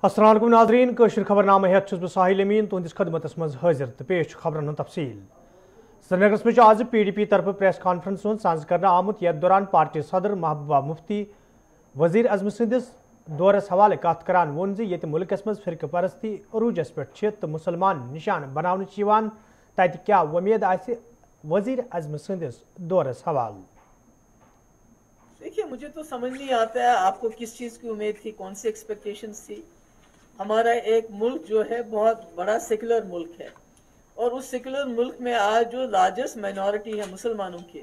अस्सलाम वालेकुम नाज़रीन कशर खबरनामा हेत छुस बह साहिल अमीन तुंदिस खदमतस मज हाजिर तो पेश खबरन तफसील श्रीनगरस मज आज PDP तरफ प्रेस कॉन्फ्रेंस सांझ करना आमुत यथ दौरान पार्टी सदर महबूबा मुफ्ती वजीर अजम सदिस दौरस हवाले कत करान वोन ये मुल्कस मज फिरक परस्ती अरूजस पे तो मुसलमान निशान बनाने तत क्या उम्मीद आसि वजीर अजम सदिस दौरस हवाले। देखिए, मुझे तो समझ नहीं आता है आपको किस चीज़ की उम्मीद थी, कौन सी एक्सपेक्टेशंस थी। हमारा एक मुल्क जो है बहुत बड़ा सेकुलर मुल्क है और उस सेकुलर मुल्क में आज जो लार्जेस्ट माइनॉरिटी है मुसलमानों की,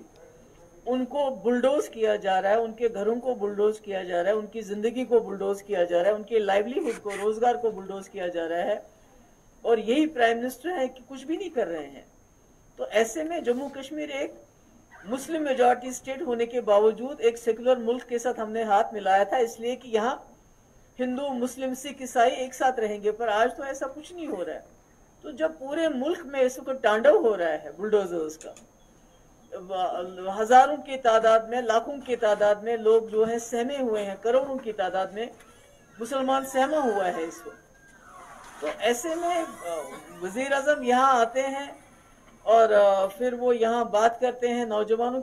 उनको बुलडोज किया जा रहा है, उनके घरों को बुलडोज किया जा रहा है, उनकी ज़िंदगी को बुलडोज किया जा रहा है, उनके लाइवलीहुड को, रोज़गार को बुलडोज किया जा रहा है और यही प्राइम मिनिस्टर है कि कुछ भी नहीं कर रहे हैं। तो ऐसे में जम्मू कश्मीर एक मुस्लिम मेजॉरिटी स्टेट होने के बावजूद एक सेकुलर मुल्क के साथ हमने हाथ मिलाया था, इसलिए कि यहाँ हिंदू मुस्लिम सिख ईसाई एक साथ रहेंगे, पर आज तो ऐसा कुछ नहीं हो रहा है। तो जब पूरे मुल्क में इस वक्त तांडव हो रहा है बुलडोजर्स का, हजारों की तादाद में, लाखों की तादाद में लोग जो है सहमे हुए हैं, करोड़ों की तादाद में मुसलमान सहमा हुआ है इस वक्त। तो ऐसे में वजीर आजम यहाँ आते हैं और फिर वो यहाँ बात करते हैं नौजवानों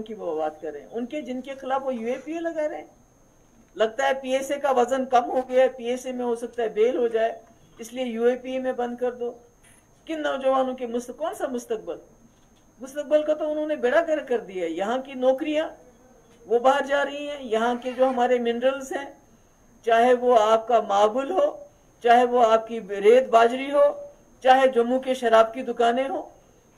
की वो बात करें, उनके जिनके खिलाफ वो UAPA लगा रहे हैं। लगता है PSA का वजन कम हो गया है, PSA में हो सकता है बेल हो जाए, इसलिए UAPA में बंद कर दो। किन नौजवानों के कौन सा मुस्तकबल का तो उन्होंने बेड़ा गर्क कर दिया है। यहाँ की नौकरियां वो बाहर जा रही हैं, यहाँ के जो हमारे मिनरल्स हैं, चाहे वो आपका मार्बल हो, चाहे वो आपकी रेत बाजरी हो, चाहे जम्मू के शराब की दुकानें हो,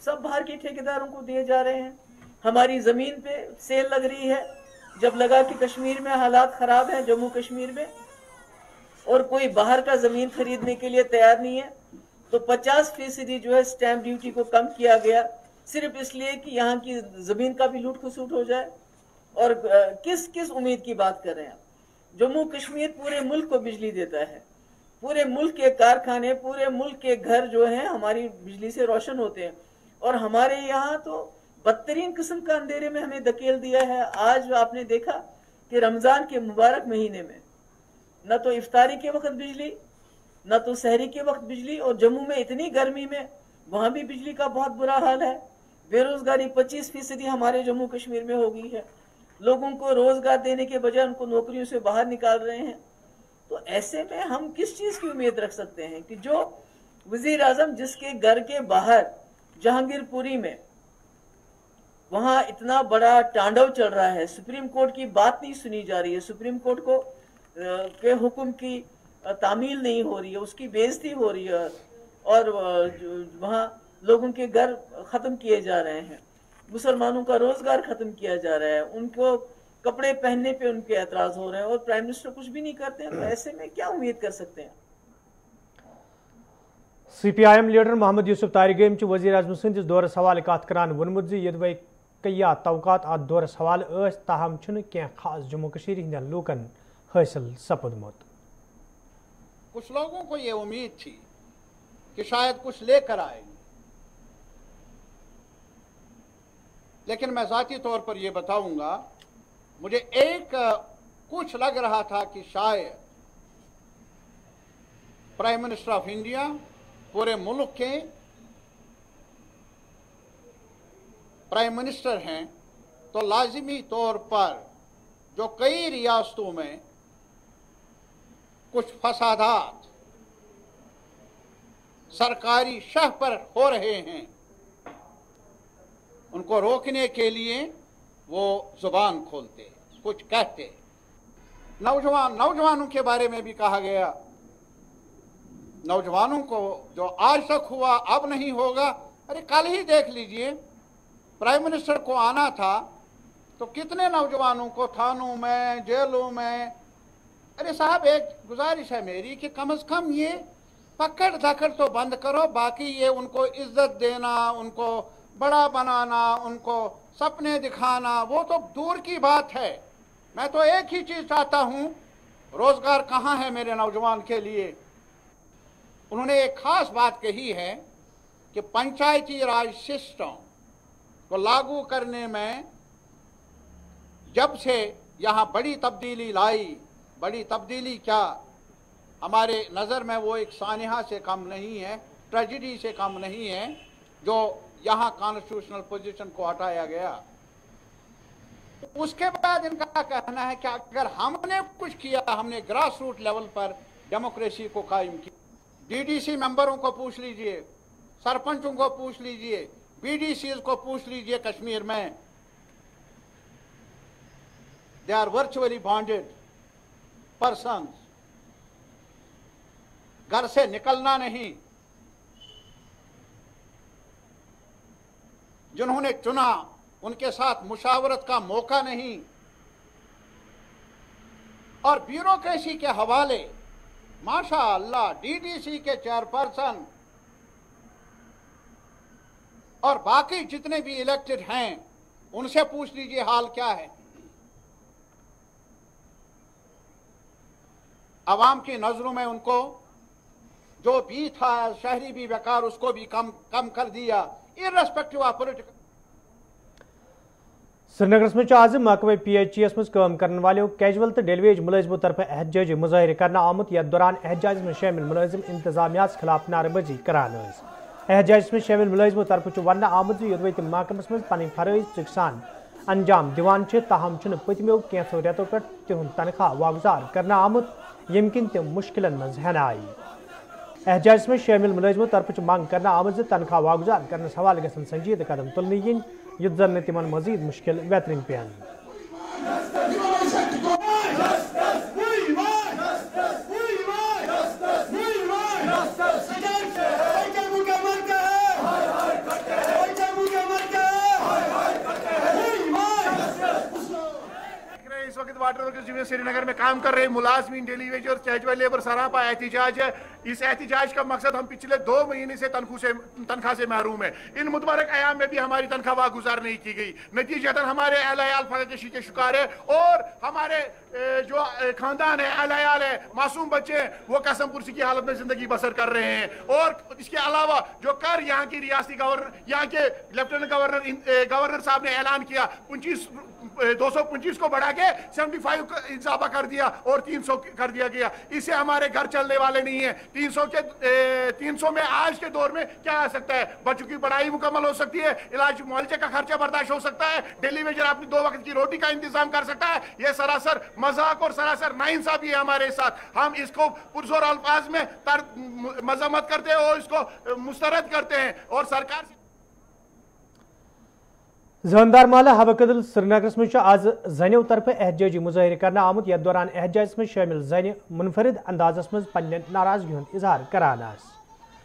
सब बाहर के ठेकेदारों को दिए जा रहे हैं। हमारी जमीन पे सेल लग रही है, जब लगा कि कश्मीर में हालात खराब हैं, जम्मू कश्मीर में, और कोई बाहर का जमीन खरीदने के लिए तैयार नहीं है, तो 50% जो है स्टैंप ड्यूटी को कम किया गया, सिर्फ इसलिए कि यहाँ की जमीन का भी लूट खसूट हो जाए। और किस किस उम्मीद की बात कर रहे हैं आप? जम्मू कश्मीर पूरे मुल्क को बिजली देता है, पूरे मुल्क के कारखाने, पूरे मुल्क के घर जो हैं हमारी बिजली से रोशन होते हैं, और हमारे यहाँ तो बदतरीन किस्म का अंधेरे में हमें धकेल दिया है। आज आपने देखा कि रमजान के मुबारक महीने में न तो इफ्तारी के वक्त बिजली, न तो सहरी के वक्त बिजली, और जम्मू में इतनी गर्मी में वहां भी बिजली का बहुत बुरा हाल है। बेरोजगारी 25% हमारे जम्मू कश्मीर में हो गई है। लोगों को रोजगार देने के बजाय उनको नौकरियों से बाहर निकाल रहे हैं। तो ऐसे में हम किस चीज की उम्मीद रख सकते हैं कि जो वजीर आजम जिसके घर के बाहर जहांगीरपुरी में वहां इतना बड़ा तांडव चल रहा है, सुप्रीम कोर्ट की बात नहीं सुनी जा रही है, सुप्रीम कोर्ट को के हुक्म की तामील नहीं हो रही है, उसकी बेइज्जती हो रही है, और वहां लोगों के घर खत्म किए जा रहे हैं, मुसलमानों का रोजगार खत्म किया जा रहा है, उनको कपड़े पहनने पे उनके एतराज हो रहे हैं, और प्राइम मिनिस्टर कुछ भी नहीं करते हैं। तो ऐसे में क्या उम्मीद कर सकते हैं? CPIM लीडर मोहम्मद यूसुफ तारिगम वजीर अजम सदिस दौरस हवाले कत करान वोनमुत ये कया तवक़ात अत दौरस हवाले ताहम क्या खास जम्मू कश्मीर हिंदन लूकन हासिल सपदमुत। कुछ लोगों को ये उम्मीद थी कि शायद कुछ लेकर आएंगे, लेकिन मैं ज़ाती तौर पर यह बताऊंगा, मुझे कुछ लग रहा था कि शायद प्राइम मिनिस्टर ऑफ इंडिया पूरे मुल्क के प्राइम मिनिस्टर हैं, तो लाजिमी तौर पर जो कई रियासतों में कुछ फसादात सरकारी शह पर हो रहे हैं, उनको रोकने के लिए वो जुबान खोलते, कुछ कहते। नौजवानों के बारे में भी कहा गया, नौजवानों को जो आज तक हुआ अब नहीं होगा। अरे कल ही देख लीजिए, प्राइम मिनिस्टर को आना था तो कितने नौजवानों को थानों में, जेलों में। अरे साहब, एक गुजारिश है मेरी कि कम से कम ये पकड़ धकड़ तो बंद करो, बाकी ये उनको इज्जत देना, उनको बड़ा बनाना, उनको सपने दिखाना, वो तो दूर की बात है। मैं तो एक ही चीज चाहता हूं, रोजगार कहाँ है मेरे नौजवान के लिए। उन्होंने एक खास बात कही है कि पंचायती राज सिस्टम को लागू करने में जब से यहाँ बड़ी तब्दीली लाई, बड़ी तब्दीली क्या, हमारे नज़र में वो एक सानिहा से कम नहीं है, ट्रेजिडी से कम नहीं है जो यहाँ कॉन्स्टिट्यूशनल पोजीशन को हटाया गया। उसके बाद इनका कहना है कि अगर हमने कुछ किया, हमने ग्रास रूट लेवल पर डेमोक्रेसी को कायम किया। डीडीसी मेंबरों को पूछ लीजिए, सरपंचों को पूछ लीजिए, बीडीसीज को पूछ लीजिए कश्मीर में, they are virtually bonded persons, घर से निकलना नहीं। जिन्होंने चुना उनके साथ मुशावरत का मौका नहीं, और ब्यूरोक्रेसी के हवाले माशाअल्लाह डीडीसी के चेयरपर्सन और बाकी जितने भी इलेक्टेड हैं उनसे पूछ लीजिए हाल क्या है। अवाम की नजरों में उनको जो भी था शहरी भी बेकार उसको भी कम कर दिया, इर्रेस्पेक्टिव ऑफ पॉलिटिकल। श्रीनगर में आज महकमे PHES मज काम करने वालों कैजुअल तो डेलीवेज मुलाजिमों तरफ एहतजाजी मुजाहिर करना आमुत। यथ दौरान एहतजाज में शामिल मुलाजिम इंतजामिया खिलाफ नारेबाजी करान। एहतजाज में शामिल मुलाजिमों तरफ वन आमुत योदवे तम महकमस मज पन फरज चिकसान अंजाम दिवान ताहम पतमो कैंसो रेतों पे तिहुंद तनख्वाह वागुजार करना आमुत यम किन तम मुश्किलन मज हेन आई। एहतजाज में शामिल मुलाजिमों तरफ मांग करना आमुत तनख्वाह वागुजार करने हवाले गसन संजीद कदम तुलने इन युद्ध जन तिमन मजीद मुश्किल बेहतरीन पेन। इस वक्त वाटर वर्कर्स यूनियन श्रीनगर में काम कर रहे मुलाजमीन डेली वेज और कैजुअल लेबर सरापा एहतजाज है। इस एहतजाज का मकसद हम पिछले 2 महीने से तनख्वाह से महरूम है। इन मुतबारक अयाम में भी हमारी तनख्वाह वागुजार नहीं की गई। नतीजतन हमारे अहल फकरकशी के शिकार है और हमारे जो खानदान है, अहल है, मासूम बच्चे हैं, वो कसम पुरसी की हालत में जिंदगी बसर कर रहे हैं। और इसके अलावा जो कर यहाँ की रियासती गवर्नर, यहाँ के लेफ्टिनेंट गवर्नर साहब ने ऐलान किया 225 को बढ़ा के 75 का इजाफा कर दिया और 300 कर दिया गया। इससे हमारे घर चलने वाले नहीं है। 300 में आज के दौर में क्या आ सकता है? बच्चों की पढ़ाई मुकम्मल हो सकती है, इलाज मुआवजे का खर्चा बर्दाश्त हो सकता है, डेली वेजर अपनी 2 वक्त की रोटी का इंतजाम कर सकता है। यह सरासर मजाक और सरासर नाइंसाफी है हमारे साथ। हम इसको पुरजोर अल्फाज में मजम्मत करते हैं और इसको मुस्तरद करते हैं और सरकार जानदार माला हवा कदल श्रीनगर में आज जनो तरफ एहतजाजी मुजाहिर करना आमुत। यथ दौरान एहतजाज में शामिल जन मुनफरिद अंदाजस में पन्न नाराजगी हुंद इजहार करान।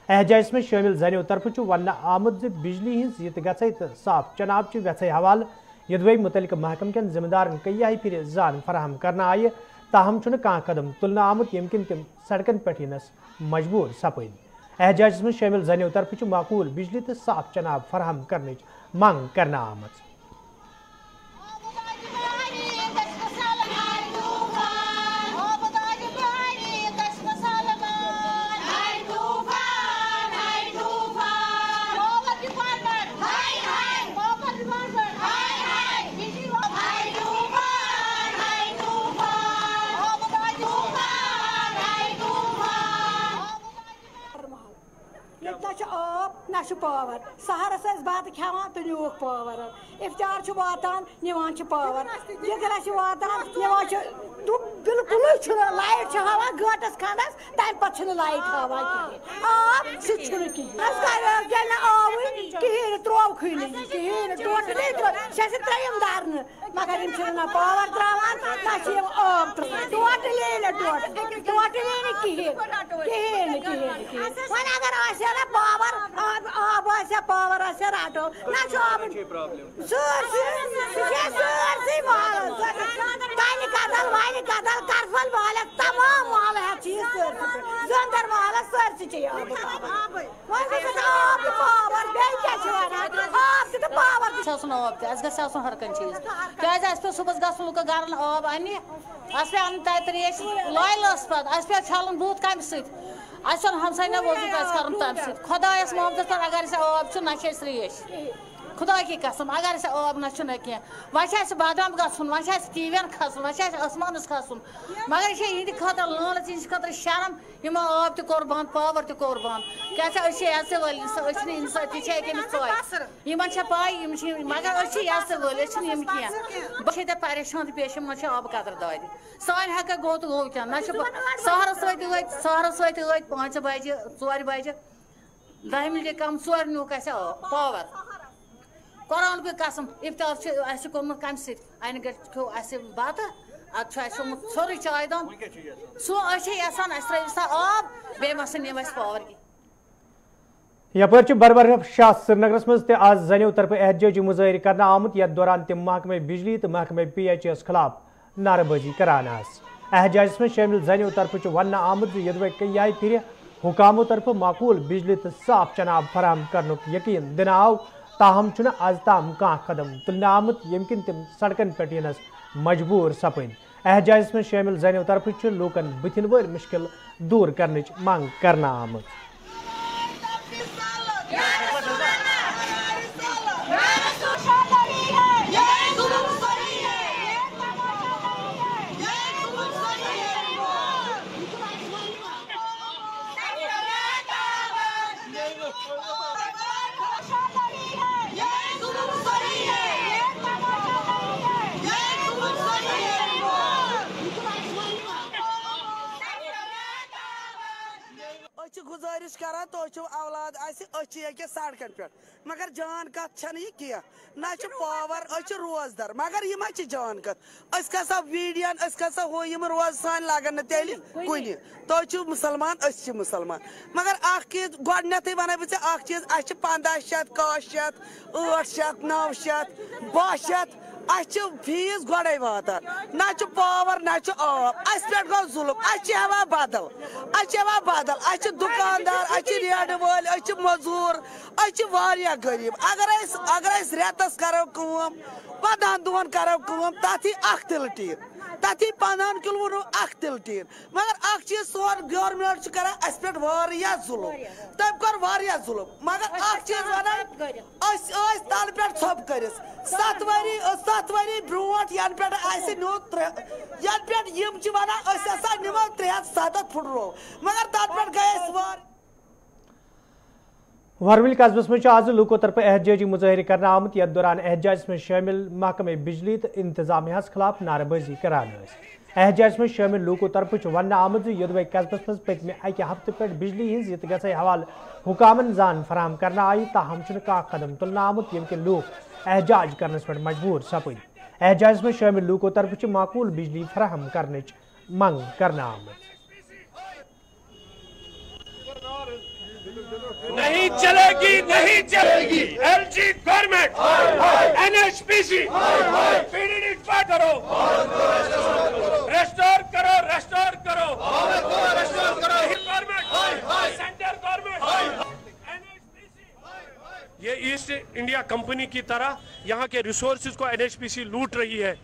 एहतजाज में शामिल जनो तरफ वन आमुत बिजली हज यत गई तो साफ चनाब वेथ हवाल यदवे मुतलिक महकम कन जिम्मेदारन कई फिर जान फराहम करना आय, ताहम कह कदम तुलना आमुत यम किन तम सड़कन पे यनस मजबूर सपद। एहतजाज में शामिल जनो तरफ माकूल बिजली तो साफ चनाब फराहम करने मांग करना आमत। ना पावर सहरस बात खान तो न्यूक पावर इफ्तार वातान निवान पावर जिगर वातान निवान बिल्कुल लाइट हवा गटस खंडस तम पे लाइट हवा आब सह आव कहें त्रोव खन कहें टोटली त्रेम दार मगर ना पावर त्रावान ना आब टोटली कहें अगर पावर आब पावर राटो ना कदल वाल कदल करफल वाल तमाम माल है चीज जंदर माल सरसी पावर हर कह चीज क्या सुबह ग लुक गर आब अन पे अन त्रेश लॉयलस पे छलन बूथ कम हमसाय ना वजूद कर तम खुदायस मोहब्बत पर अगर आब ना त्रेश खुदा की कसम अगर आब ना वह बादाम गन वह टीवन खसन वह आसमानस खसन मगर यह खतर लालच इन खतर शर्म यमो आब त कोर बंद पावर त कोर बंद क्या वल इंसानी इन पाई मगर वल कह बे परेशान पेश ना आब कदर दाद सान हेक गो तो गो क्या ना सहरस सहरस 5 बजे 4 बजे 10 मिनट कम 4 नुक पावर कुरान की कसम इफ्तार कोर्मुत कम सैन खो बत अमुत सोरे चाय दान यसान आब बे निम पावर की यपर बरबर शाह श्रीनगर मज आज जनो तरफ एहतजाजी मुजाहर कर आमुत यथ दौरान तम महकमे बिजली तो महकमे PHS खिलाफ नारेबाजी करान एहतजाज में शामिल जनो तरफ वन आमुत यदवे कई फिर हुकामों तरफ माकूल बिजली तो साफ चनाब फराम करने यकीन दिन आव ताहम आज ताम कह कदम तुल आमुत यमकिन तम सड़कन पे यनस मजबूर सपन एहतजाज में शामिल जनो तरफ लूकन बुथिन वर मुश्किल दूर करने मांग करना आमुत गुजारिश करा तो औलाद सड़कन पे मगर जान कत यह ना पावर रोजदार मगर यह जान कत खसा वीडियन खसा हो रोज सान लगन तेल कुन तो मुसलमान मुसलमान मगर चीज गथ वन बह चीज 1500 100 800 900 1200 फीस गोड़े वातान ना पावर ना आब पे गो जुलम हेवान बदल बदल दुकानदार रेड वाल मजूर गरीब अगर रेतस करो पदहन दोहन करो तथ तिल टीन तथी 15 किलो 1 तिल टीन मगर चीज सोन गवर्नमेंट कर पे जुलम तम कर जुलम मगर चीज वन तल पे थोप कर 7 वरी ब्रोट यन पे नो यन पे वन निमो 370 फुट रो मगर तथ पे गए वरविल कस्बस में आज लूको तरफ एहतजाजी मुजाहर कर आमुत यथ दौरान एहतजाज में शामिल महकमे बिजली तो इंतजामिया खिलाफ नारेबाजी करान एहतजाज में शामिल लूको तरफ वन आमुत यदवे कस्बस मज पतमे अक हफ्ते पे बिजली हज ये गई हवाल हुकामन जान फराम कर आई ताहम कह कदम तुलना आमुत यम लूक एहतजाज करने पे मजबूर सपद एहतजाज में शामिल लूको तरफ माकूल बिजली फराहम करने मंग करना आमुत नहीं चलेगी LG गवर्नमेंट NHPC PDD करो रेस्टोर करो गवर्नमेंट सेंट्रल गवर्नमेंट ये ईस्ट इंडिया कंपनी की तरह यहाँ के रिसोर्सेज को NHPC लूट रही है।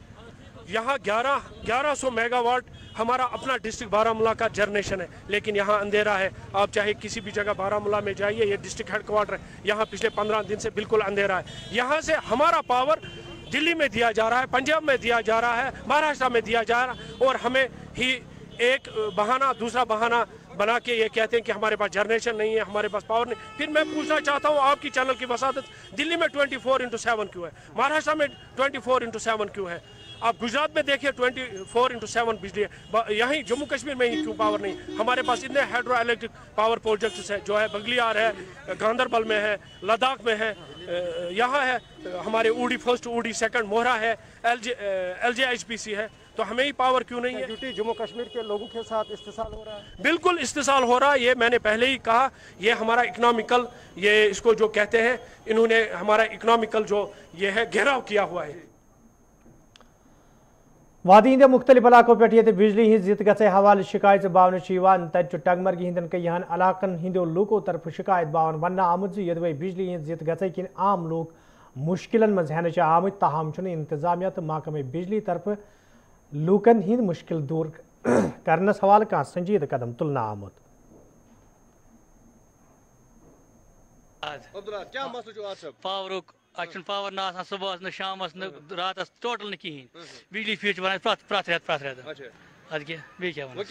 यहाँ 1100 मेगावाट हमारा अपना डिस्ट्रिक्ट बारामूला का जनरेशन है, लेकिन यहाँ अंधेरा है। आप चाहे किसी भी जगह बारामूला में जाइए, ये डिस्ट्रिक्ट हेडक्वार्टर है, यहाँ पिछले 15 दिन से बिल्कुल अंधेरा है। यहाँ से हमारा पावर दिल्ली में दिया जा रहा है, पंजाब में दिया जा रहा है, महाराष्ट्र में दिया जा रहा है, और हमें ही एक बहाना दूसरा बहाना बना के ये कहते हैं कि हमारे पास जनरेशन नहीं है, हमारे पास पावर नहीं। फिर मैं पूछना चाहता हूँ आपकी चैनल की वसादत, दिल्ली में 24/7 क्यों है, महाराष्ट्र में 24/7 क्यों है, आप गुजरात में देखिए 24/7 बिजली है, यहीं जम्मू कश्मीर में ही क्यों पावर नहीं। हमारे पास इतने हाइड्रो इलेक्ट्रिक पावर प्रोजेक्ट्स है, जो है बगलियार है, गांधरबल में है, लद्दाख में है, यहाँ है हमारे ऊडी फर्स्ट ऊडी सेकंड मोहरा है, LJHPC है, तो हमें ही पावर क्यों नहीं है। जम्मू कश्मीर के लोगों के साथ इस्तेसाल हो रहा है, बिल्कुल इस्तेसाल हो रहा है। ये मैंने पहले ही कहा, ये हमारा इकोनॉमिकल, ये इसको जो कहते हैं, इन्होंने हमारा इकोनॉमिकल जो ये है घेराव किया हुआ है। वादी हिंद मुख्तलिफ इलाकों पे ये बिजली हिज जित गए हवाले शिकायत बावन तत टंगमर्गी हिंदन कईहन इलाकन हिंदो लूको तरफ शिकायत बावन वन आमुत यदवे बिजली हिज जित गए कि आम लोग मुश्किलन मज हेन आमुत, ताहम इंतजामिया तो महकमे बिजली तरफ लूकन हिंद मुश्किल दूर करनस हवाले कह संजीद कदम तुलना आमुत। क्या मसला पावरुक اچھا پاور نہ صبح نہ شام نہ رات ٹوٹل نہ کہین بجلی فیس پرت رٮ۪تہٕ ادٕ کیٛاہ بیٚیہِ کیٛاہ وَنو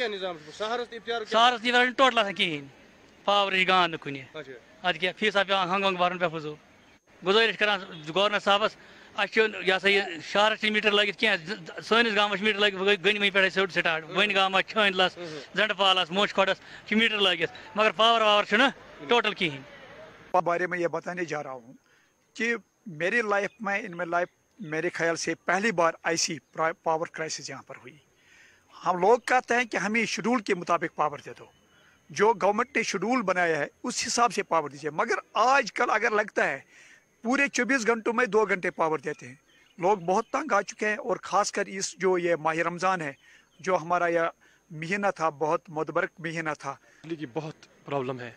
سہرس نہٕ ٹوٹل آسان کہین پاور گان نہٕ کُنہِ ادٕ کیٛاہ فیٖسا پیٚوان ہنٛگ ونٛگ بھرُن بے فضوٗل گُزٲرِش کران گورنمنٹ صاحبس اچھا یہ سا یہ شہرس میٖٹر لٲگِتھ کینٛہہ سٲنِس گامس میٖٹر لٲگِتھ گٔنمہِ پٮ۪ٹھے سیوٚد سٹارٹ وۄنۍ گامس چھٲنِلس زنڈٕ پالس موچ کھۄڈس چھِ میٖٹر لٲگِتھ مگر پاور واور چھُنہٕ ٹوٹل کِہیٖنۍ بارے میں یہ بتانے جا رہا ہوں کہ میری لائف میں میرے خیال سے پہلی بار ایسی پاور کرائسس یہاں پر ہوئی. ہم لوگ کہتے ہیں کہ ہمیں شیڈول کے مطابق پاور دے دو, جو گورنمنٹ نے شیڈول بنایا ہے اس حساب سے پاور دیجیے, مگر آج کل اگر لگتا ہے پورے 24 گھنٹوں میں 2 گھنٹے پاور دیتے ہیں. لوگ بہت تنگ آ چکے ہیں, اور خاص کر اس جو یہ ماہ رمضان ہے جو ہمارا یہ مہینہ تھا, بہت متبرک مہینہ تھا. بجلی کی بہت پرابلم ہے,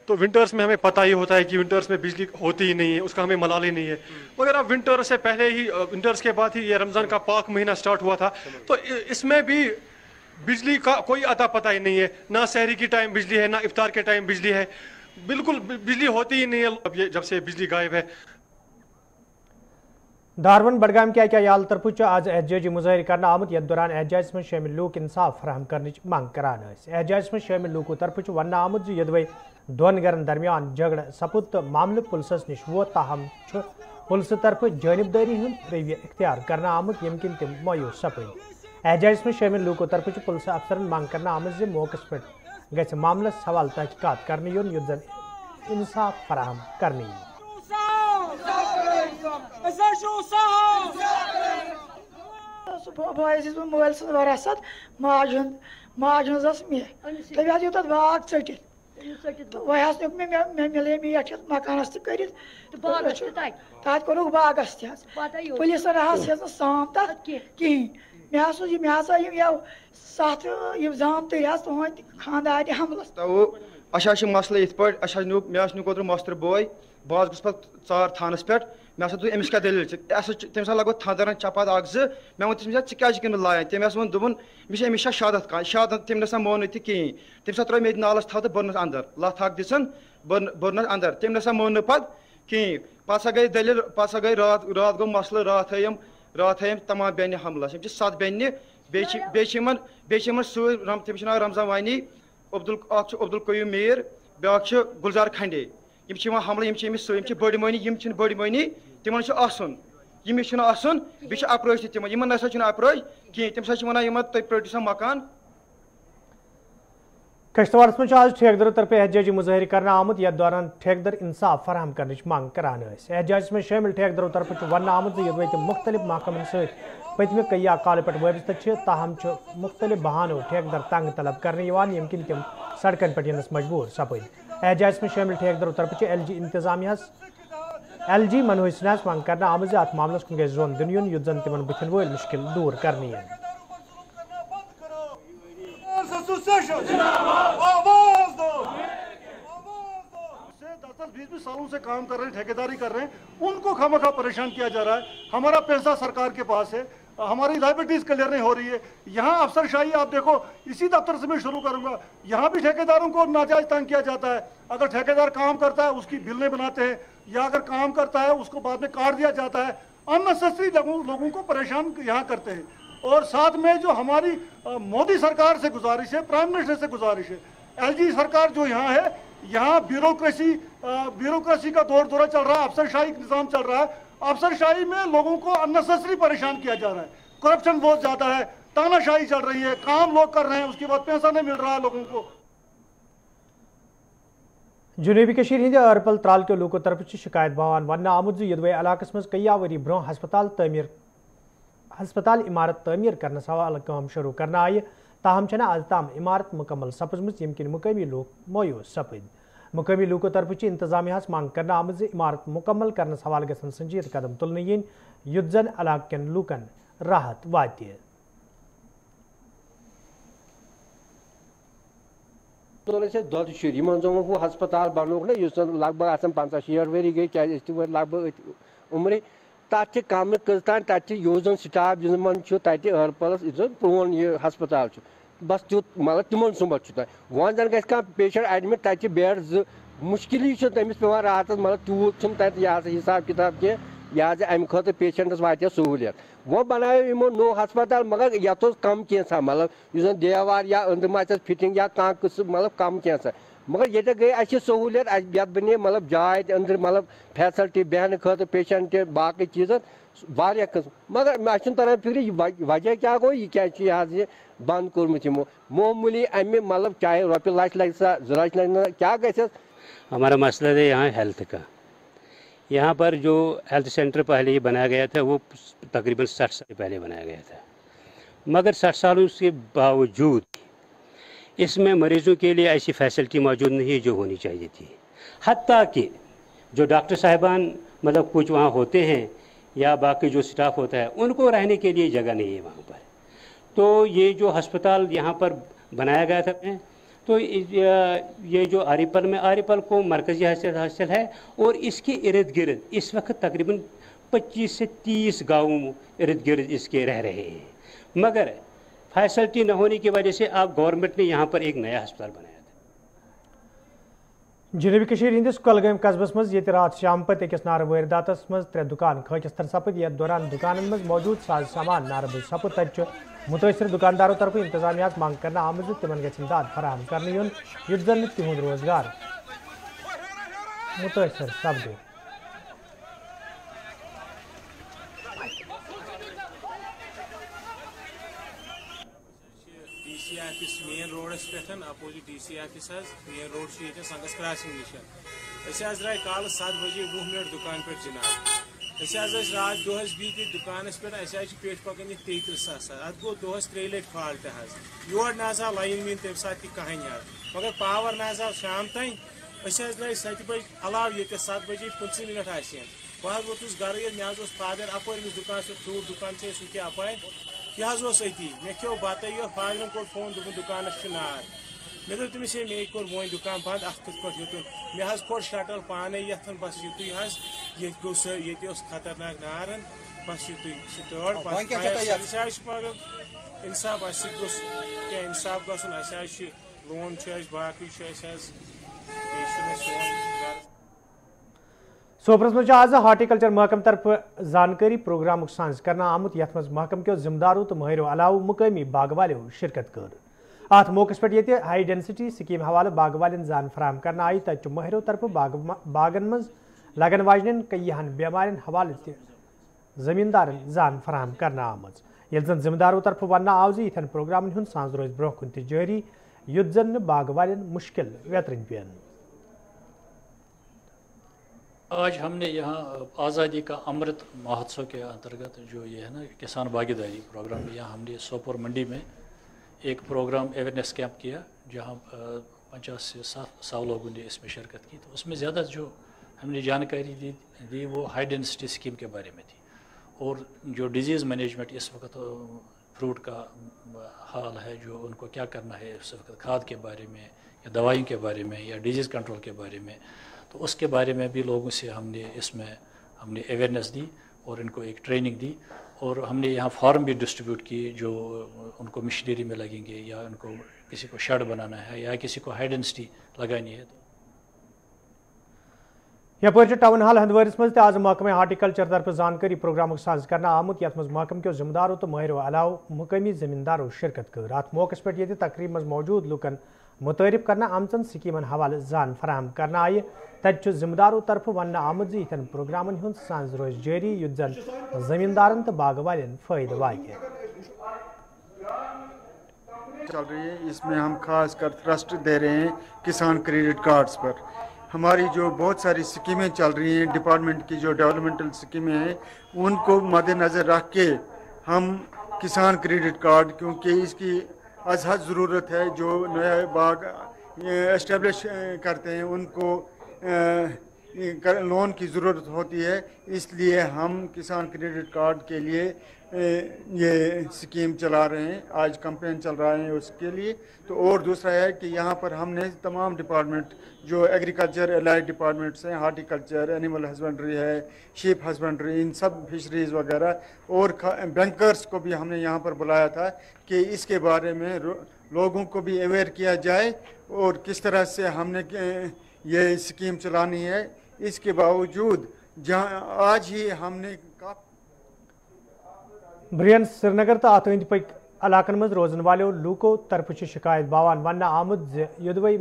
تو ونٹرز میں ہمیں پتہ ہی ہوتا ہے کہ ونٹرز میں بجلی ہوتی ہی نہیں ہے, اس کا ہمیں ملال ہی نہیں ہے. مگر اب ونٹر سے پہلے ہی, ونٹرز کے بعد ہی یہ رمضان کا پاک مہینہ سٹارٹ ہوا تھا, تو اس میں بھی بجلی کا کوئی اتا پتہ ہی نہیں ہے. نہ سحری کی ٹائم بجلی ہے, نہ افطار کے ٹائم بجلی ہے, بالکل بجلی ہوتی ہی نہیں ہے اب یہ جب سے بجلی غائب ہے. دارون بڈگام کے عیال طرف آج احتجاجی مظاہرہ کرنا آمت, یتھ دوران احتجاجس من شامل لوگ انصاف فراہم کرنے منگ کران. احتجاجس من شامل لوکو طرف ون آمت یدوے دون گھرن درمیان جھگڑ سپد تو معاملہ پولیسس نش ووت, تاہم پولیس طرف جانبداری ہند رویہ اختیار کرنا آمت یم کن تم مایوس سپد. احتجاجس من شامل لوکو طرف پولیس افسرن منگ کرنا آمت موقع پہ گھس معاملس حوالہ تحقیقات کرنے یون یت زن انصاف فراہم کرنے ین. مول سن وراثت ماج ہز مے تمہیں حض یوت باغ ٹھٹ وہس نیک مے ملے میٹ مکانس تک کورک باغس تہ پولیسن ہز سام تک کہین مے ہسا سات زام تر تہد خاندار حملس. اچھا مسئلہ یت پہ مے نیک اوتر مستر بوے بہت گوس پہ ژار تھانس پہ مے ہسا امس کیا دلیل تمس لگ تھندرن چپات اخ زٕ مے وون تمس ژٕ لایان تٔمۍ وون دوٚپُن أمِس چھا شہادت تٔمۍ نسا مون نہٕ تہِ کِہیٖنۍ. تٔمۍ سا ترٛٲو مےٚ نالس تھل تہٕ بٔرنس اندر لتھ اکھ دِژن بٔرنس اندر تٔمۍ نسا مون نہٕ پتہٕ کِہیٖنۍ. پتہٕ سا گٔے دلیل پتہٕ سا گٔے رات گوٚو مسلہٕ راتھ تھٲیِم تمام بیٚنہِ حملس. یِم چھِ 7 بیٚنہِ بیٚیہِ چھِ یِمن سۭتۍ تٔمِس چھُ ناو رمضان وانی, اکھ چھُ عبدل قیوم میٖر, بیٛاکھ چھُ گُلزار کھنڈے. یِم چھِ یِوان حملہٕ, یِم چھِ أمِس یِم چھِ بٔڑۍ مٔہنی, یِم چھِنہٕ بٔڑۍ مٔہنی, تِمن چھُ آسُن, ییٚمِس چھُنہٕ آسُن بیٚیہِ چھُ اپرٲج تہِ تِمن, یِمن نسا چھُنہٕ اپرٲج کِہیٖنۍ. تٔمِس چھِ ونان یِمن تُہۍ پرٛٲرِو سا مکان. کشتواڑس من آج ٹھیکدرو طرف احتجاجی مظاہرہ کرنا آمت, یتھ دوران ٹھیکدر انصاف فراہم کرنے منگ کران. احتجاجس من شامل ٹھیکدرو طرف ون آمت یدوے تم مختلف محکمن ست پتمہ کئی کال پہ وابستہ, تاہم مختلف بہانو ٹھیکدر تنگ طلب کرنے یم کن تم سڑکن پہ ینس مجبور سپد. احتجاجس من شامل ٹھیکدرو طرف LG انتظامیہ LG منوج سنہس منگ کرنا آمت ات معاملس کن گھس زون دن یون, یت زن تمن بتھن ول مشکل دور کرنے ین. سالوں سے کام کر رہے ہیں, ٹھیکیداری کر رہے ہیں, ان کو خامخواہ پریشان کیا جا رہا ہے. ہمارا پیسہ سرکار کے پاس ہے, ہماری لائبلٹیز کلیئر نہیں ہو رہی ہے. یہاں افسر شاہی آپ دیکھو, اسی دفتر سے میں شروع کروں گا, یہاں بھی ٹھیکیداروں کو ناجائز تنگ کیا جاتا ہے. اگر ٹھیکیدار کام کرتا ہے اس کی بلیں بناتے ہیں, یا اگر کام کرتا ہے اس کو بعد میں کاٹ دیا جاتا ہے. اننیسیسری لوگوں کو پریشان یہاں کرتے ہیں. اور ساتھ میں جو ہماری مودی سرکار سے گزارش ہے, پرائم منسٹر سے گزارش ہے, LG سرکار جو یہاں ہے, یہاں بیوروکریسی کا دور دورہ چل رہا ہے, افسر شاہی نظام چل رہا ہے. افسر شاہی میں لوگوں کو اننیسیسری پریشان کیا جا رہا ہے, کرپشن بہت زیادہ ہے, تانا شاہی چل رہی ہے, کام لوگ کر رہے ہیں, اس کے بعد پیسہ نہیں مل رہا ہے لوگوں کو. جنوبی کشیر ہند ارپل ترال کے لوکو طرف شکایت بھوان ون آمت یدوے علاقس مز کئی وری برہ ہسپتال عمارت تعمیر کرنس حوالہ کام شروع کرنا آئی, تاہم چھنہ آز تام عمارت مکمل سپزم یم کن مقامی لوگ مایوس سپد. مقامی لوکو طرف انتظامیہ منگ کرنا آمت عمارت مکمل کرنس حوالہ گھن سنجید قدم تلنے ین, یت زن علاقہ کن لوکن راحت وات. دود شر ہسپتال بنوک نا اس لگ بھگ 50-60 ؤری گئی کیا لگ بھگ عمرے تک کم کز تان تک زن سٹاف تک ارپلس پرون یہ ہسپتال بس تیت مطلب تمن سمت ون زن گھس پیشنٹ ایڈمٹ تک بیڈ मुश्किल तमिस पे रात मतलब तूत हिसाब किताब की लिहाजा अमे खुद पेशेंटस वात सहूलियत वो बनायो यमो नो हस्पताल मगर यत कम कैसा मतलब देवार या अंदर फिटिंग या कह किस्म मतलब कम कैसा मगर ये गई अ सहूलियत ये बने मतलब जाय अंदर मतलब फैसिलिटी बहन खुद पेशेंट बाकी चीज़ वारिया किस्म मगर मे तरह फिक्र वजह क्या गो यह क्या बंद कोर्मुत यमो मामूली अमे मतलब चाहे रोपये लच लग सा 2 लाख लग क्या गस हमारा मसला है यहाँ हेल्थ का। यहाँ पर जो हेल्थ सेंटर पहले ही बनाया गया था वो तकरीबन 60 साल पहले बनाया गया था, मगर 60 सालों के बावजूद इसमें मरीज़ों के लिए ऐसी फैसिलिटी मौजूद नहीं है जो होनी चाहिए थी। हत्ता कि जो डॉक्टर साहिबान मतलब कुछ वहाँ होते हैं या बाकी जो स्टाफ होता है उनको रहने के लिए जगह नहीं है वहाँ पर। तो ये जो अस्पताल यहाँ पर बनाया गया था तो ये जो आरिपल को मरकज़ी हैसियत हासिल है और इसके इर्द गिर्द इस वक्त तकरीबन 25 से 30 गाँव इर्द गिर्द इसके रह रहे हैं, मगर फैसिलिटी न होने की वजह से अब गवर्नमेंट ने यहाँ पर एक नया अस्पताल बनाया। जनूबी कशीर हिंदिस कुलगाम कस्बस मज ये रात शाम पत अकिस नार वारदातस मज 3 दुकान खकिस्तर सपद यथ दौरान दुकानन मज मौजूद साज सामान नारबल सपद तत मुतासर दुकानदारों तरफ इंतजामिया मांग करना आमद तिमन गछ इमदाद फराहम करने युन युद्ध जन तिहुंद रोजगार मुतासर सपद। DC ऑफिस मेन रोडस पे opposite DC office main road संगस क्रॉसिंग निश द्राय कल 7 बजे 20 मिनट दुकान पे जनाब रात दोहस बीत दुकान पे पेट पकन 33 अत गो दोहस 3 लट फॉल्ट योर ना लाइन मीन तम सात कहें मगर पावर ना शाम तान लगे 7 बजे अलाव ये 7 बजे 25 मिनट बह वोतुस गर मे फादर अप दुकान से फ्रूट दुकान से सह अपार यह अती मे खो बत यो फादरन कोर फोन दोपन दुकान नार मे दोप तमिस मे कोर वो दुकान बंद अत कत युतन मे खोर शटल पाने ये बस युतु ये गो ये खतरनाक नारन बस युतु तड़ इंसाफ क्या इंसाफ गसन लोन बाकी सोपरस मज आज हार्टिकल्चर महकम तरफ जानकारी प्रोग्राम साज करना आमुत यथ मज महकम के जिम्मेदारों तो महरों अलाव मुकामी बाग वालों शिरकत कर अत मौके पे हाई डेंसिटी स्कीम हवाले बाग वालन जान फराम करना आई तत महरों तरफ बागन मज लगन वाजन कईहन बेमारन हवाले जमींदारन जान फराम करना आमज ये जन जिम्मेदारों तरफ वन आव इथन प्रोग्रामन हुंद सांज रोज ब्रोह कुन जारी युद्ध जन बाग वालन मुश्किल वेतरन पेन। आज हमने यहाँ आज़ादी का अमृत महोत्सव के अंतर्गत जो ये है ना किसान भागीदारी प्रोग्राम, यहाँ हमने सोपोर मंडी में एक प्रोग्राम अवेयरनेस कैंप किया जहाँ 50 से 100 लोगों ने इसमें शिरकत की। तो उसमें ज़्यादा जो हमने जानकारी दी वो हाई डेंसिटी स्कीम के बारे में थी और जो डिजीज़ मैनेजमेंट इस वक्त फ्रूट का हाल है, जो उनको क्या करना है इस वक्त, खाद के बारे में या दवाइयों के बारे में या डिजीज़ कंट्रोल के बारे में, तो उसके बारे में भी लोगों से हमने अवेयरनेस दी और इनको एक ट्रेनिंग दी और हमने यहाँ फार्म भी डिस्ट्रीब्यूट किए जो उनको मशीनरी में लगेंगे या उनको किसी को शेड बनाना है या किसी को हाई डेंसिटी लगानी है। यपर टाउन हाल हंदवारिस मज आज महकमे हार्टिकल्चर तरफ जानकारी प्रोग्राम साज करना आमुत यथ मज महकम के जिम्मेदारों तो महरों अलाव मुकामी जमींदारों शिरकत कर अत मौके पे तकरीब मज मौजूद लुकन मुतारिफ करना आमचन स्कीमन हवाले जान फराहम करना आई तत जिम्मेदारों तरफ वन आमद इथन प्रोग्रामन हुंद सांझ रोज जारी युद्ध जन जमींदारन तो बाग वालन फायदे वाक़ चल रही है। इसमें हम खास कर थ्रस्ट दे रहे हैं किसान क्रेडिट कार्ड्स पर। हमारी जो बहुत सारी स्कीमें चल रही हैं, डिपार्टमेंट की जो डेवलपमेंटल स्कीमें हैं, उनको मद्देनज़र रख के हम किसान क्रेडिट कार्ड, क्योंकि इसकी अज़हद ज़रूरत है, जो नया बाग एस्टेब्लिश करते हैं उनको लोन की ज़रूरत होती है, इसलिए हम किसान क्रेडिट कार्ड के लिए ये स्कीम चला रहे हैं। आज कैंपेन चल रहा है उसके लिए। तो और दूसरा है कि यहाँ पर हमने तमाम डिपार्टमेंट जो एग्रीकल्चर एलाइड डिपार्टमेंट्स हैं, हार्टिकल्चर, एनिमल हस्बेंड्री है, शीप हस्बेंड्री, इन सब फिशरीज़ वगैरह और बैंकर्स को भी हमने यहाँ पर बुलाया था कि इसके बारे में लोगों को भी अवेयर किया जाए और किस तरह से हमने ये स्कीम चलानी है। इसके बावजूद जहाँ आज ही हमने ब्रियन श्रीनगर तो अत अंद पक इलाकन मज रोजन वालों लूको तरफ शिकायत बावान वन आमुद योदवई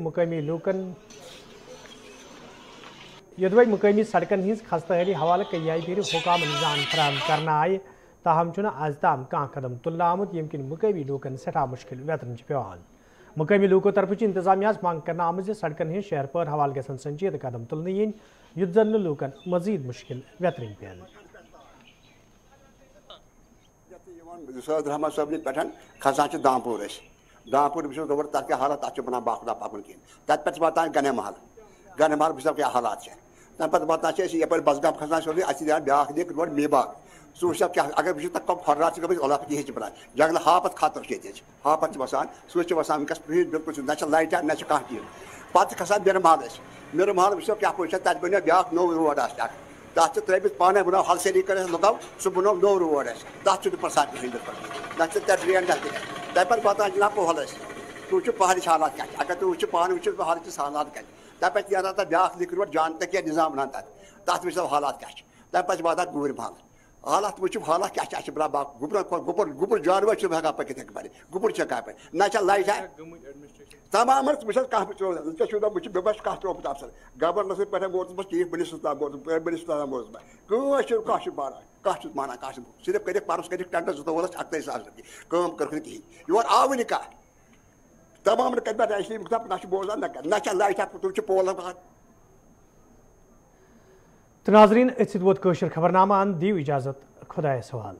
मुकामी सड़कन हज खस्ताहाली हवाले कई फिर हुकाम निजाम फराहम करना आए ताहम आज ताम कह कदम तुलना आमुद यम किन मुकामी लूकन सठा मुश्किल वेतन पेवान। मुकामी लूको तरफ इंतजामिया मांग करना आमुद सड़कन हज शहर पर हवाल गसन संजीद कदम तुलने yin युद्ध जन लूकन मजीद मुश्किल वेतन पेन। सैद रहमान साहब ने पे खसान दामपुर दामपुर वो गोबर तक क्या हालत तक बना बाखदा पकन कहें तत पे वातान गने महल वो क्या हालात तम पे वातान यप बसगाम खसान सोन अ ब्या दिख रोड मेबाग सो वो क्या अगर वो तक फर्रात गई ओलाफ यह बना जंगल हापत खतर हापत वसान सो वसान वनकस बिल्कुल ना लाइटा ना कह चीज पे खसान मेर महल वो क्या पोजिशन तक बनो ब्या नौ रोड तथ त्रित पाने बनो हलसेली कर लुकाव सह बनो नो रोड तथ प्रसाद ना ड्रेन तम पे वातान जनाब पोहल तू पहाड़ हालात क्या अगर तू वो पान वो पहाड़ हालात क्या तम पे तथा ब्या लिख रोड जान तक निजाम बनान तथ वो हालात क्या तम पे वातान गूर महल हालात वो हालात क्या बना गुपर गुपर जानवर हका पकित गुपर पे ना लाइट है तमाम बस कह त्रोमत अफसर गवर्नर पे वोतम चीफ मिनिस्टर माना कह सिर्फ कर परस कर टेंट 27 सास रुपये कर कहें योर आव कह तमाम ना बोजान ना लाइट तुम पोल तो नाजरीन वोत खबरनामा दिव इजाजत खुदा सवाल।